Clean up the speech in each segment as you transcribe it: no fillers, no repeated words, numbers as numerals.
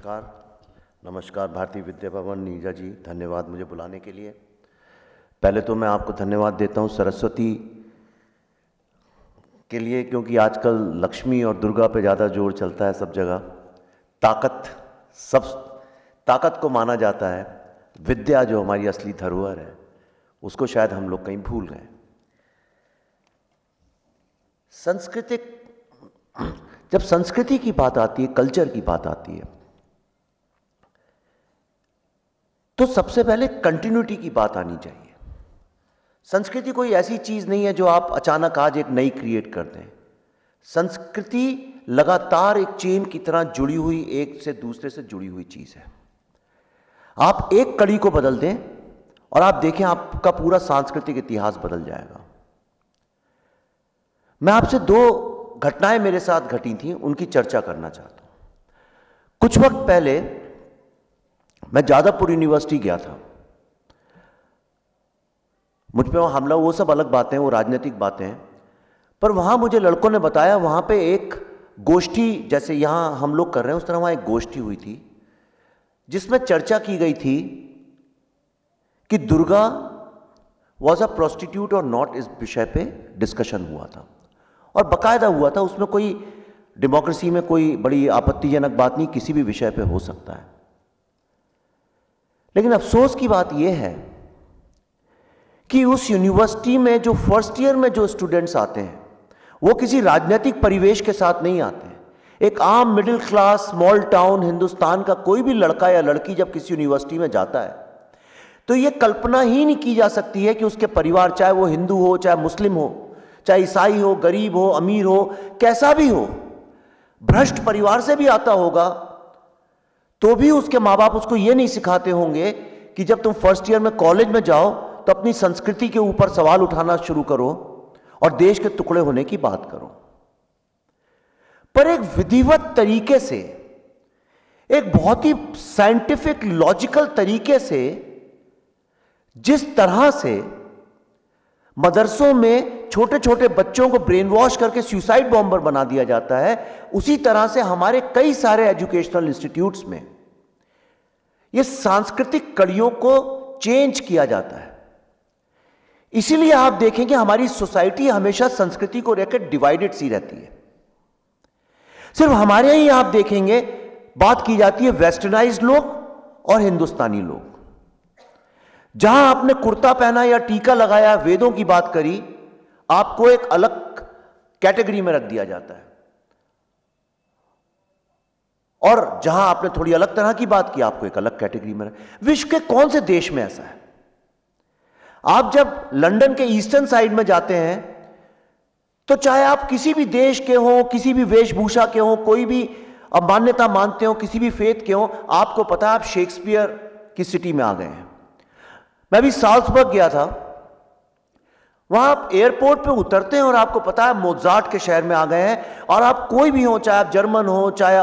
नमस्कार। नमस्कार भारतीय विद्या भवन नीरजा जी, धन्यवाद मुझे बुलाने के लिए। पहले तो मैं आपको धन्यवाद देता हूँ सरस्वती के लिए, क्योंकि आजकल लक्ष्मी और दुर्गा पे ज़्यादा जोर चलता है सब जगह। ताकत को माना जाता है, विद्या जो हमारी असली धरोहर है उसको शायद हम लोग कहीं भूल गए। जब संस्कृति की बात आती है, कल्चर की बात आती है, तो सबसे पहले कंटिन्यूटी की बात आनी चाहिए। संस्कृति कोई ऐसी चीज नहीं है जो आप अचानक आज एक नई क्रिएट कर दें। संस्कृति लगातार एक चेन की तरह जुड़ी हुई, एक से दूसरे से जुड़ी हुई चीज है। आप एक कड़ी को बदल दें और आप देखें आपका पूरा सांस्कृतिक इतिहास बदल जाएगा। मैं आपसे दो घटनाएं मेरे साथ घटी थी, उनकी चर्चा करना चाहता हूं। कुछ वक्त पहले मैं जादवपुर यूनिवर्सिटी गया था। मुझ पे वहां हमला, वो सब अलग बातें, वो राजनीतिक बातें हैं, पर वहां मुझे लड़कों ने बताया वहां पे एक गोष्ठी, जैसे यहां हम लोग कर रहे हैं उस तरह वहां एक गोष्ठी हुई थी जिसमें चर्चा की गई थी कि दुर्गा वॉज अ प्रोस्टिट्यूट और नॉट, इस विषय पे डिस्कशन हुआ था और बकायदा हुआ था। उसमें कोई डेमोक्रेसी में कोई बड़ी आपत्तिजनक बात नहीं, किसी भी विषय पे हो सकता है। लेकिन अफसोस की बात यह है कि उस यूनिवर्सिटी में जो फर्स्ट ईयर में जो स्टूडेंट्स आते हैं वो किसी राजनीतिक परिवेश के साथ नहीं आते हैं। एक आम middle class small town Hindustan का कोई भी लड़का या लड़की जब किसी यूनिवर्सिटी में जाता है तो यह कल्पना ही नहीं की जा सकती है कि उसके परिवार, चाहे वो हिंदू हो, चाहे मुस्लिम हो, चाहे ईसाई हो, गरीब हो, अमीर हो, कैसा भी हो, भ्रष्ट परिवार से भी आता होगा, तो भी उसके माँ बाप उसको यह नहीं सिखाते होंगे कि जब तुम फर्स्ट ईयर में कॉलेज में जाओ तो अपनी संस्कृति के ऊपर सवाल उठाना शुरू करो और देश के टुकड़े होने की बात करो। पर एक विधिवत तरीके से, एक बहुत ही साइंटिफिक लॉजिकल तरीके से, जिस तरह से मदरसों में छोटे छोटे बच्चों को ब्रेन वॉश करके सुसाइड बॉम्बर बना दिया जाता है, उसी तरह से हमारे कई सारे एजुकेशनल इंस्टीट्यूट्स में ये सांस्कृतिक कड़ियों को चेंज किया जाता है। इसीलिए आप देखेंगे हमारी सोसाइटी हमेशा संस्कृति को लेकर डिवाइडेड सी रहती है। सिर्फ हमारे यहीं आप देखेंगे बात की जाती है वेस्टर्नाइज्ड लोग और हिंदुस्तानी लोग। जहां आपने कुर्ता पहना या टीका लगाया, वेदों की बात करी, आपको एक अलग कैटेगरी में रख दिया जाता है, और जहां आपने थोड़ी अलग तरह की बात की आपको एक अलग कैटेगरी में। विश्व के कौन से देश में ऐसा है? आप जब लंदन के ईस्टर्न साइड में जाते हैं तो चाहे आप किसी भी देश के हो, किसी भी वेशभूषा के हो, कोई भी अब मान्यता मानते हो, किसी भी फेथ के हो, आपको पता है आप शेक्सपियर की सिटी में आ गए हैं। मैं भी साल्सबर्ग गया था, वहां आप एयरपोर्ट पे उतरते हैं और आपको पता है मोजार्ट के शहर में आ गए हैं। और आप कोई भी हो, चाहे आप जर्मन हो, चाहे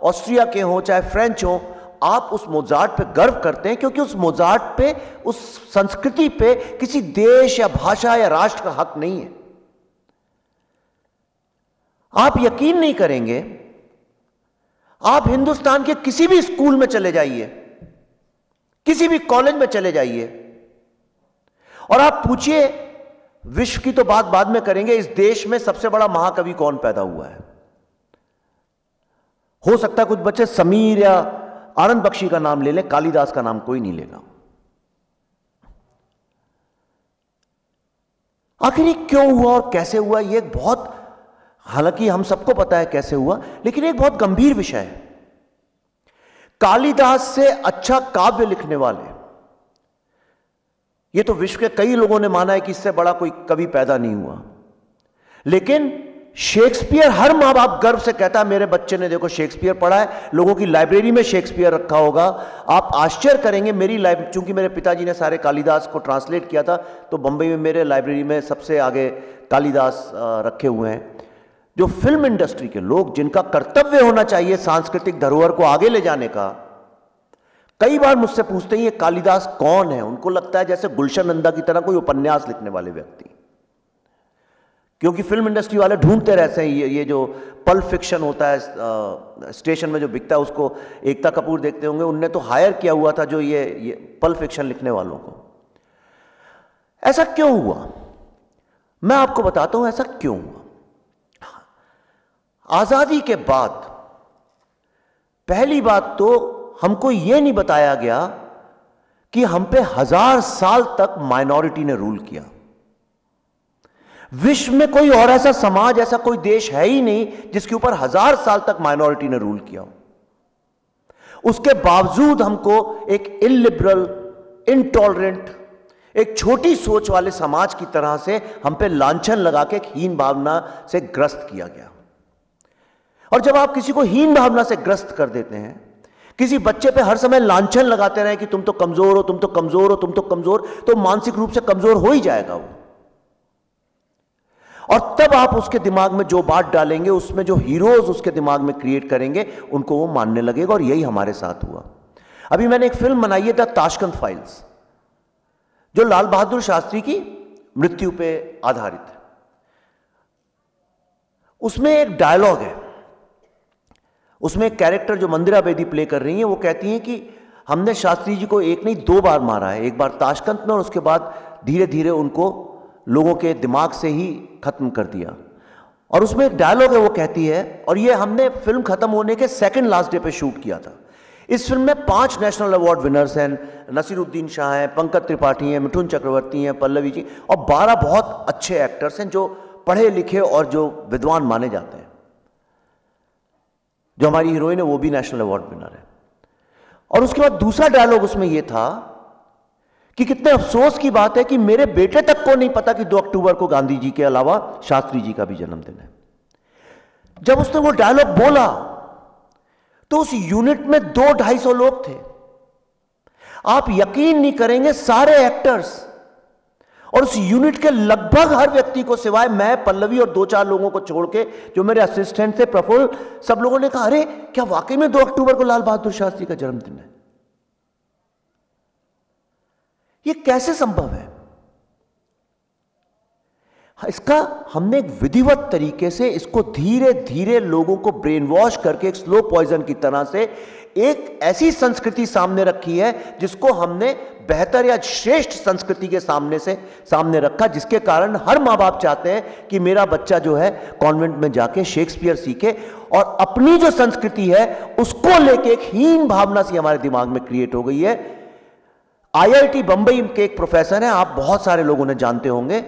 ऑस्ट्रिया के हो, चाहे फ्रेंच हो, आप उस मोजार्ट पे गर्व करते हैं, क्योंकि उस मोजार्ट पे, उस संस्कृति पे किसी देश या भाषा या राष्ट्र का हक नहीं है। आप यकीन नहीं करेंगे, आप हिंदुस्तान के किसी भी स्कूल में चले जाइए, किसी भी कॉलेज में चले जाइए और आप पूछिए, विश्व की तो बात बाद में करेंगे, इस देश में सबसे बड़ा महाकवि कौन पैदा हुआ है? हो सकता है कुछ बच्चे समीर या आनंद बख्शी का नाम ले लें, कालिदास का नाम कोई नहीं लेगा। आखिर ये क्यों हुआ और कैसे हुआ? ये एक बहुत, हालांकि हम सबको पता है कैसे हुआ, लेकिन एक बहुत गंभीर विषय है। कालिदास से अच्छा काव्य लिखने वाले, ये तो विश्व के कई लोगों ने माना है कि इससे बड़ा कोई कवि पैदा नहीं हुआ, लेकिन शेक्सपियर, हर मां बाप गर्व से कहता है मेरे बच्चे ने देखो शेक्सपियर पढ़ा है, लोगों की लाइब्रेरी में शेक्सपियर रखा होगा। आप आश्चर्य करेंगे, मेरी लाइब्रेरी, चूंकि मेरे पिताजी ने सारे कालिदास को ट्रांसलेट किया था, तो बंबई में मेरे लाइब्रेरी में सबसे आगे कालिदास रखे हुए हैं। जो फिल्म इंडस्ट्री के लोग, जिनका कर्तव्य होना चाहिए सांस्कृतिक धरोहर को आगे ले जाने का, कई बार मुझसे पूछते हैं ये कालिदास कौन है। उनको लगता है जैसे गुलशन नंदा की तरह कोई उपन्यास लिखने वाले व्यक्ति। क्योंकि फिल्म इंडस्ट्री वाले ढूंढते रहते हैं ये जो पल्प फिक्शन होता है स्टेशन में जो बिकता है, उसको एकता कपूर देखते होंगे, उनने तो हायर किया हुआ था जो ये पल्प फिक्शन लिखने वालों को। ऐसा क्यों हुआ? मैं आपको बताता हूं ऐसा क्यों हुआ। आजादी के बाद पहली बात तो हमको यह नहीं बताया गया कि हम पे 1000 साल तक माइनॉरिटी ने रूल किया। विश्व में कोई और ऐसा समाज, ऐसा कोई देश है ही नहीं जिसके ऊपर 1000 साल तक माइनॉरिटी ने रूल किया हो। उसके बावजूद हमको एक इलिबरल, इनटॉलरेंट, एक छोटी सोच वाले समाज की तरह से हम पे लांछन लगा के एक हीन भावना से ग्रस्त किया गया। और जब आप किसी को हीन भावना से ग्रस्त कर देते हैं, किसी बच्चे पे हर समय लांछन लगाते रहे कि तुम तो कमजोर हो, तुम तो कमजोर हो, तुम तो कमजोर, तो मानसिक रूप से कमजोर हो ही जाएगा वो। और तब आप उसके दिमाग में जो बात डालेंगे, उसमें जो हीरोज उसके दिमाग में क्रिएट करेंगे, उनको वो मानने लगेगा। और यही हमारे साथ हुआ। अभी मैंने एक फिल्म बनाई है द ताशकंद फाइल्स, जो लाल बहादुर शास्त्री की मृत्यु पे आधारित है। उसमें एक डायलॉग है, उसमें एक कैरेक्टर जो मंदिरा बेदी प्ले कर रही है, वो कहती हैं कि हमने शास्त्री जी को एक नहीं 2 बार मारा है, एक बार ताशकंद में और उसके बाद धीरे धीरे उनको लोगों के दिमाग से ही खत्म कर दिया। और उसमें एक डायलॉग है, वो कहती है, और ये हमने फिल्म खत्म होने के सेकंड लास्ट डे पे शूट किया था। इस फिल्म में 5 नेशनल अवार्ड विनर्स हैं, नसीरुद्दीन शाह हैं, पंकज त्रिपाठी हैं, मिठुन चक्रवर्ती हैं, पल्लवी जी, और 12 बहुत अच्छे एक्टर्स हैं जो पढ़े लिखे और जो विद्वान माने जाते हैं। जो हमारी हीरोइन है वो भी नेशनल अवार्ड विनर है। और उसके बाद दूसरा डायलॉग उसमें यह था कि कितने अफसोस की बात है कि मेरे बेटे तक को नहीं पता कि 2 अक्टूबर को गांधी जी के अलावा शास्त्री जी का भी जन्मदिन है। जब उसने वो डायलॉग बोला तो उस यूनिट में 200-250 लोग थे। आप यकीन नहीं करेंगे, सारे एक्टर्स और उस यूनिट के लगभग हर व्यक्ति को, सिवाय मैं, पल्लवी और 2-4 लोगों को छोड़ के, जो मेरे असिस्टेंट थे प्रफुल्ल, सब लोगों ने कहा, अरे क्या वाकई में 2 अक्टूबर को लाल बहादुर शास्त्री का जन्मदिन है? ये कैसे संभव है? इसका हमने एक विधिवत तरीके से इसको धीरे धीरे लोगों को ब्रेन वॉश करके एक स्लो पॉइजन की तरह से एक ऐसी संस्कृति सामने रखी है जिसको हमने बेहतर या श्रेष्ठ संस्कृति के सामने रखा, जिसके कारण हर मां बाप चाहते हैं कि मेरा बच्चा जो है कॉन्वेंट में जाके शेक्सपियर सीखे, और अपनी जो संस्कृति है उसको लेके एक हीन भावना सी हमारे दिमाग में क्रिएट हो गई है। आईआईटी बंबई के एक प्रोफेसर हैं, आप बहुत सारे लोगों ने जानते होंगे,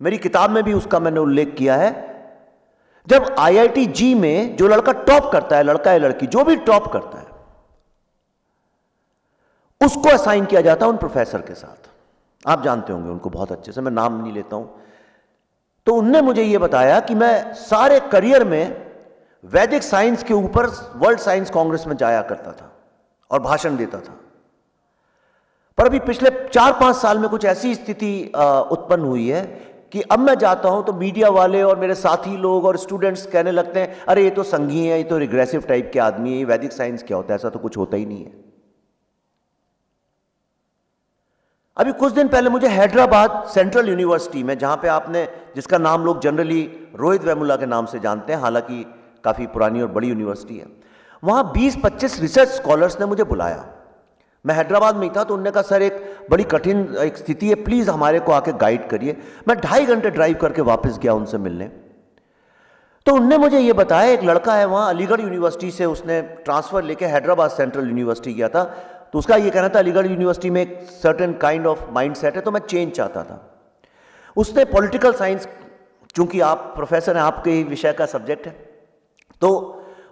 मेरी किताब में भी उसका मैंने उल्लेख किया है। जब आईआईटी जी में जो लड़का टॉप करता है, लड़का या लड़की जो भी टॉप करता है, उसको असाइन किया जाता है उन प्रोफेसर के साथ। आप जानते होंगे उनको बहुत अच्छे से, मैं नाम नहीं लेता हूं। तो उनने मुझे यह बताया कि मैं सारे करियर में वैदिक साइंस के ऊपर वर्ल्ड साइंस कांग्रेस में जाया करता था और भाषण देता था, पर अभी पिछले 4-5 साल में कुछ ऐसी स्थिति उत्पन्न हुई है कि अब मैं जाता हूं तो मीडिया वाले और मेरे साथी लोग और स्टूडेंट्स कहने लगते हैं, अरे ये तो संघी है, ये तो रिग्रेसिव टाइप के आदमी है, ये वैदिक साइंस क्या होता है, ऐसा तो कुछ होता ही नहीं है। अभी कुछ दिन पहले मुझे हैदराबाद सेंट्रल यूनिवर्सिटी में, जहां पे आपने, जिसका नाम लोग जनरली रोहित वेमुला के नाम से जानते हैं, हालांकि काफी पुरानी और बड़ी यूनिवर्सिटी है, वहां 20-25 रिसर्च स्कॉलर्स ने मुझे बुलाया। मैं हैदराबाद में ही था, तो उन्होंने कहा, सर एक बड़ी कठिन एक स्थिति है, प्लीज हमारे को आके गाइड करिए। मैं 2.5 घंटे ड्राइव करके वापस गया उनसे मिलने। तो उनने मुझे ये बताया, एक लड़का है वहां अलीगढ़ यूनिवर्सिटी से, उसने ट्रांसफर लेके हैदराबाद सेंट्रल यूनिवर्सिटी गया था। तो उसका ये कहना था, अलीगढ़ यूनिवर्सिटी में एक certain kind of mind set है, तो मैं चेंज चाहता था। उसने पॉलिटिकल साइंस, चूंकि आप प्रोफेसर हैं, आपके ही विषय का सब्जेक्ट है, तो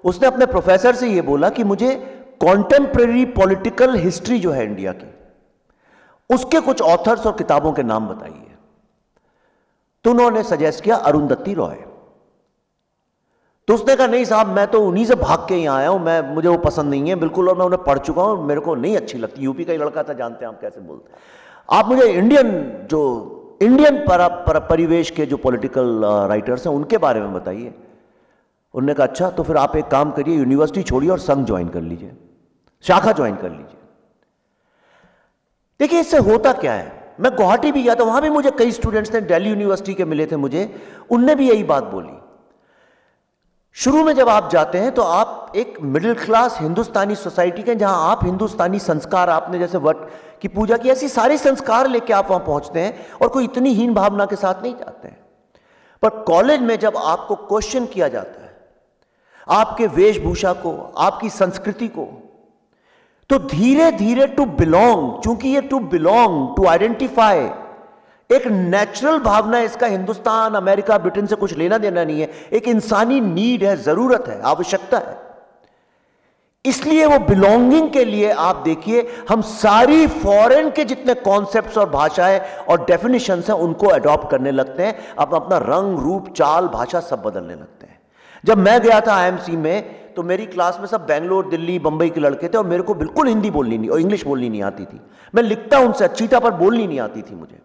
उसने अपने प्रोफेसर से ये बोला कि मुझे कॉन्टेम्परेरी पॉलिटिकल हिस्ट्री जो है इंडिया की, उसके कुछ ऑथर्स और किताबों के नाम बताइए। तो उन्होंने सजेस्ट किया अरुंधति रॉय। तो उसने कहा, नहीं साहब, मैं तो उन्हीं से भाग के ही आया हूं, मुझे वो पसंद नहीं है बिल्कुल, और मैं उन्हें पढ़ चुका हूं, मेरे को नहीं अच्छी लगती। यूपी का ही लड़का था, जानते हैं आप कैसे बोलते हैं। आप मुझे इंडियन परिवेश के जो पॉलिटिकल राइटर्स हैं उनके बारे में बताइए। उन्होंने कहा, अच्छा, तो फिर आप एक काम करिए, यूनिवर्सिटी छोड़िए और संघ ज्वाइन कर लीजिए, शाखा ज्वाइन कर लीजिए। देखिए, इससे होता क्या है, मैं गुवाहाटी भी गया था, वहां भी मुझे कई स्टूडेंट्स ने, दिल्ली यूनिवर्सिटी के मिले थे मुझे, उनने भी यही बात बोली। शुरू में जब आप जाते हैं तो आप एक मिडिल क्लास हिंदुस्तानी सोसाइटी के, जहां आप हिंदुस्तानी संस्कार, आपने जैसे वट की पूजा की, ऐसी सारे संस्कार लेके आप वहां पहुंचते हैं और कोई इतनी हीन भावना के साथ नहीं जाते हैं। पर कॉलेज में जब आपको क्वेश्चन किया जाता है आपके वेशभूषा को, आपकी संस्कृति को, तो धीरे धीरे टू बिलोंग, चूंकि ये टू बिलोंग, टू आइडेंटिफाई, एक नेचुरल भावना है इसका, हिंदुस्तान, अमेरिका, ब्रिटेन से कुछ लेना देना नहीं है, एक इंसानी नीड है, जरूरत है, आवश्यकता है। इसलिए वो बिलोंगिंग के लिए आप देखिए हम सारी फॉरेन के जितने कॉन्सेप्ट्स और भाषाएं और डेफिनेशंस हैं उनको अडॉप्ट करने लगते हैं, अपना रंग, रूप, चाल, भाषा सब बदलने लगते हैं। जब मैं गया था आईएमसी में तो मेरी क्लास में सब बेंगलोर, दिल्ली, बंबई के लड़के थे और मेरे को बिल्कुल हिंदी बोलनी नहीं और इंग्लिश बोलनी नहीं आती थी। मैं लिखता उनसे अच्छी था पर बोलनी नहीं आती थी मुझे।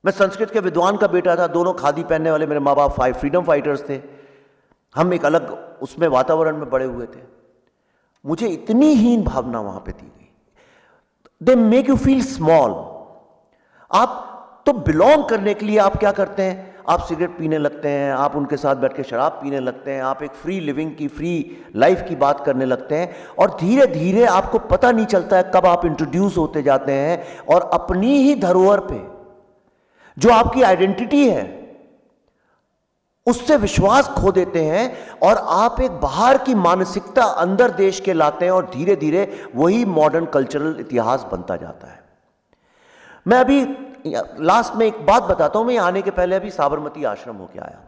मैं संस्कृत के विद्वान का बेटा था, दोनों खादी पहनने वाले मेरे माँ बाप फ्रीडम फाइटर्स थे, हम एक अलग उसमें वातावरण में बड़े हुए थे। मुझे इतनी हीन भावना वहां पे दी गई। They make you feel small. आप तो बिलोंग करने के लिए आप क्या करते हैं, आप सिगरेट पीने लगते हैं, आप उनके साथ बैठ के शराब पीने लगते हैं, आप एक फ्री लिविंग की, फ्री लाइफ की बात करने लगते हैं और धीरे धीरे आपको पता नहीं चलता है कब आप इंट्रोड्यूस होते जाते हैं और अपनी ही धरोहर पे जो आपकी आइडेंटिटी है उससे विश्वास खो देते हैं और आप एक बाहर की मानसिकता अंदर देश के लाते हैं और धीरे धीरे वही मॉडर्न कल्चरल इतिहास बनता जाता है। मैं अभी लास्ट में एक बात बताता हूं, मैं आने के पहले अभी साबरमती आश्रम होके आया।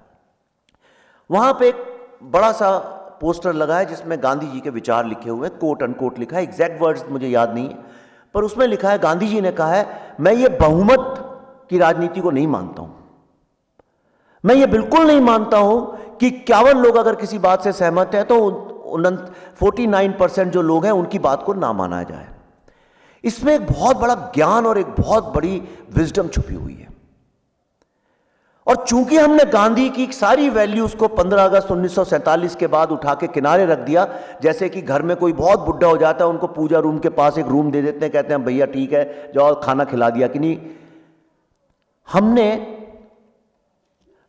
वहां पे एक बड़ा सा पोस्टर लगा है जिसमें गांधी जी के विचार लिखे हुए हैं, कोट अनकोट लिखा है, एग्जैक्ट वर्ड्स मुझे याद नहीं है, पर उसमें लिखा है, गांधी जी ने कहा है, मैं ये बहुमत की राजनीति को नहीं मानता हूं। मैं ये बिल्कुल नहीं मानता हूं कि 51 लोग अगर किसी बात से सहमत हैं तो 49% जो लोग हैं उनकी बात को ना माना जाए। इसमें एक बहुत बड़ा ज्ञान और एक बहुत बड़ी विजडम छुपी हुई है। और चूंकि हमने गांधी की सारी वैल्यूज को 15 अगस्त 1947 के बाद उठा के किनारे रख दिया, जैसे कि घर में कोई बहुत बुढ़ा हो जाता है उनको पूजा रूम के पास एक रूम दे देते हैं, कहते हैं भैया ठीक है जाओ खाना खिला दिया कि नहीं। हमने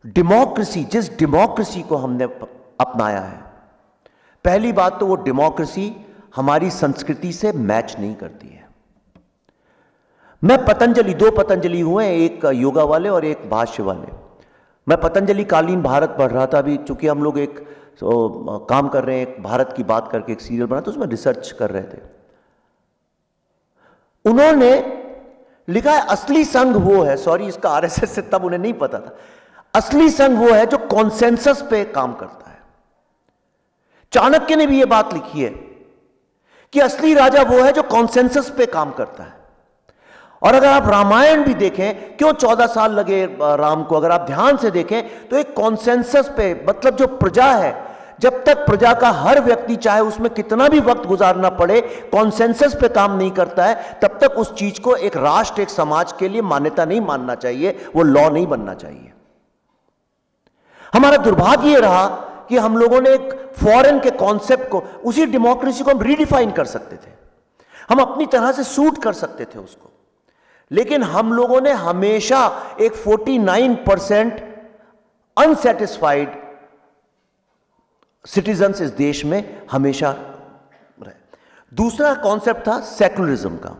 डेमोक्रेसी, जिस डेमोक्रेसी को हमने अपनाया है, पहली बात तो वो डेमोक्रेसी हमारी संस्कृति से मैच नहीं करती है। मैं पतंजलि, 2 पतंजलि हुए, एक योगा वाले और एक भाष्य वाले। मैं पतंजलि कालीन भारत पढ़ रहा था अभी, चूंकि हम लोग एक काम कर रहे हैं, एक भारत की बात करके एक सीरियल बना, तो उसमें रिसर्च कर रहे थे। उन्होंने लिखा है असली संघ वो है, सॉरी इसका आरएसएस से तब उन्हें नहीं पता था, असली संघ वो है जो कॉन्सेंसस पे काम करता है। चाणक्य ने भी ये बात लिखी है कि असली राजा वो है जो कॉन्सेंसस पे काम करता है। और अगर आप रामायण भी देखें, क्यों 14 साल लगे राम को, अगर आप ध्यान से देखें तो एक कॉन्सेंसस पे, मतलब जो प्रजा है, जब तक प्रजा का हर व्यक्ति चाहे उसमें कितना भी वक्त गुजारना पड़े कॉन्सेंसस पे काम नहीं करता है, तब तक उस चीज को एक राष्ट्र, एक समाज के लिए मान्यता नहीं मानना चाहिए, वो लॉ नहीं बनना चाहिए। हमारा दुर्भाग्य यह रहा कि हम लोगों ने एक फॉरेन के कॉन्सेप्ट को, उसी डेमोक्रेसी को हम रीडिफाइन कर सकते थे, हम अपनी तरह से सूट कर सकते थे उसको, लेकिन हम लोगों ने हमेशा एक 49% अनसेटिस्फाइड सिटीजन्स इस देश में हमेशा रहे। दूसरा कॉन्सेप्ट था सेकुलरिज्म का।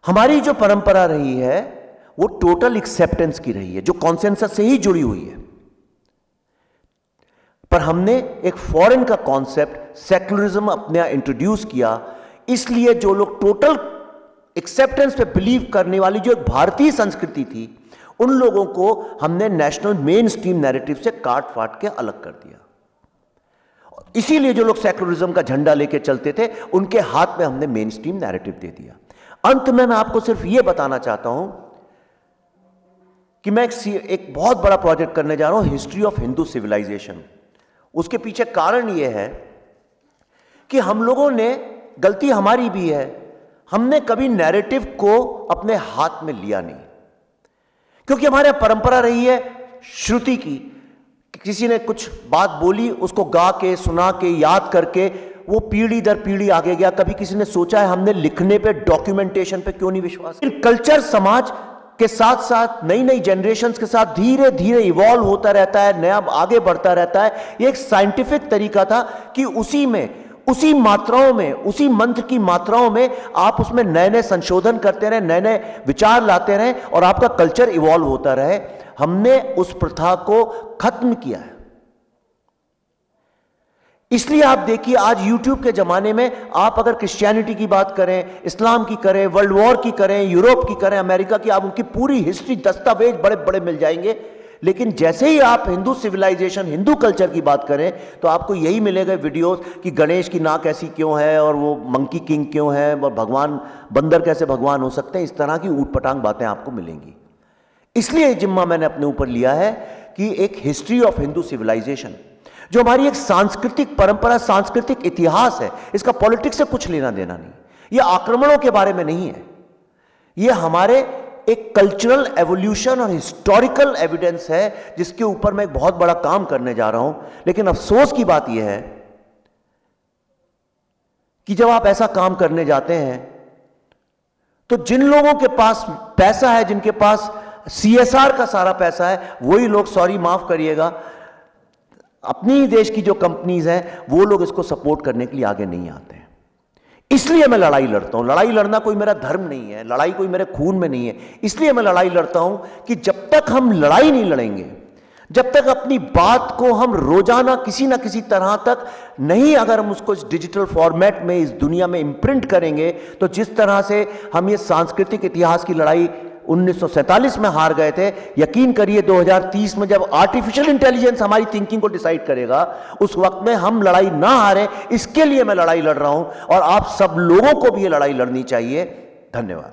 हमारी जो परंपरा रही है वो टोटल एक्सेप्टेंस की रही है, जो कॉन्सेंसस से ही जुड़ी हुई है। पर हमने एक फॉरेन का कॉन्सेप्ट सेकुलरिज्म अपने यहां इंट्रोड्यूस किया, इसलिए जो लोग टोटल एक्सेप्टेंस पे बिलीव करने वाली जो एक भारतीय संस्कृति थी, उन लोगों को हमने नेशनल मेन स्ट्रीम नैरेटिव से काट फाट के अलग कर दिया। इसीलिए जो लोग सेकुलरिज्म का झंडा लेके चलते थे उनके हाथ में हमने मेन स्ट्रीम नैरेटिव दे दिया। अंत में मैं आपको सिर्फ यह बताना चाहता हूं कि मैं एक बहुत बड़ा प्रोजेक्ट करने जा रहा हूं, हिस्ट्री ऑफ हिंदू सिविलाइजेशन। उसके पीछे कारण यह है कि हम लोगों ने, गलती हमारी भी है, हमने कभी नैरेटिव को अपने हाथ में लिया नहीं, क्योंकि हमारे परंपरा रही है श्रुति की। किसी ने कुछ बात बोली, उसको गा के, सुना के, याद करके वो पीढ़ी दर पीढ़ी आगे गया। कभी किसी ने सोचा है हमने लिखने पे, डॉक्यूमेंटेशन पे क्यों नहीं विश्वास? कल्चर समाज के साथ साथ नई नई जनरेशंस के साथ धीरे धीरे इवॉल्व होता रहता है, नया आगे बढ़ता रहता है। ये एक साइंटिफिक तरीका था कि उसी मात्राओं में, उसी मंत्र की मात्राओं में आप उसमें नए नए संशोधन करते रहे, नए नए विचार लाते रहे और आपका कल्चर इवॉल्व होता रहे। हमने उस प्रथा को खत्म किया है। इसलिए आप देखिए आज YouTube के जमाने में आप अगर क्रिश्चियनिटी की बात करें, इस्लाम की करें, वर्ल्ड वॉर की करें, यूरोप की करें, अमेरिका की, आप उनकी पूरी हिस्ट्री, दस्तावेज बड़े बड़े मिल जाएंगे। लेकिन जैसे ही आप हिंदू सिविलाइजेशन, हिंदू कल्चर की बात करें तो आपको यही मिलेगा वीडियोस कि गणेश की नाक ऐसी क्यों है और वो मंकी किंग क्यों है और भगवान, बंदर कैसे भगवान हो सकते हैं। इस तरह की ऊटपटांग बातें आपको मिलेंगी। इसलिए जिम्मा मैंने अपने ऊपर लिया है कि एक हिस्ट्री ऑफ हिंदू सिविलाइजेशन, जो हमारी एक सांस्कृतिक परंपरा, सांस्कृतिक इतिहास है, इसका पॉलिटिक्स से कुछ लेना देना नहीं। यह आक्रमणों के बारे में नहीं है, यह हमारे एक कल्चरल एवोल्यूशन और हिस्टोरिकल एविडेंस है, जिसके ऊपर मैं एक बहुत बड़ा काम करने जा रहा हूं। लेकिन अफसोस की बात यह है कि जब आप ऐसा काम करने जाते हैं तो जिन लोगों के पास पैसा है, जिनके पास CSR का सारा पैसा है, वही लोग, सॉरी माफ करिएगा, अपनी देश की जो कंपनीज हैं, वो लोग इसको सपोर्ट करने के लिए आगे नहीं आते हैं। इसलिए मैं लड़ाई लड़ता हूं। लड़ाई लड़ना कोई मेरा धर्म नहीं है, लड़ाई कोई मेरे खून में नहीं है। इसलिए मैं लड़ाई लड़ता हूं कि जब तक हम लड़ाई नहीं लड़ेंगे, जब तक अपनी बात को हम रोजाना किसी ना किसी तरह तक नहीं, अगर हम उसको इस डिजिटल फॉर्मेट में, इस दुनिया में इम्प्रिंट करेंगे, तो जिस तरह से हम ये सांस्कृतिक इतिहास की लड़ाई 1947 में हार गए थे, यकीन करिए 2030 में जब आर्टिफिशियल इंटेलिजेंस हमारी थिंकिंग को डिसाइड करेगा, उस वक्त में हम लड़ाई ना हारें, इसके लिए मैं लड़ाई लड़ रहा हूं और आप सब लोगों को भी ये लड़ाई लड़नी चाहिए। धन्यवाद।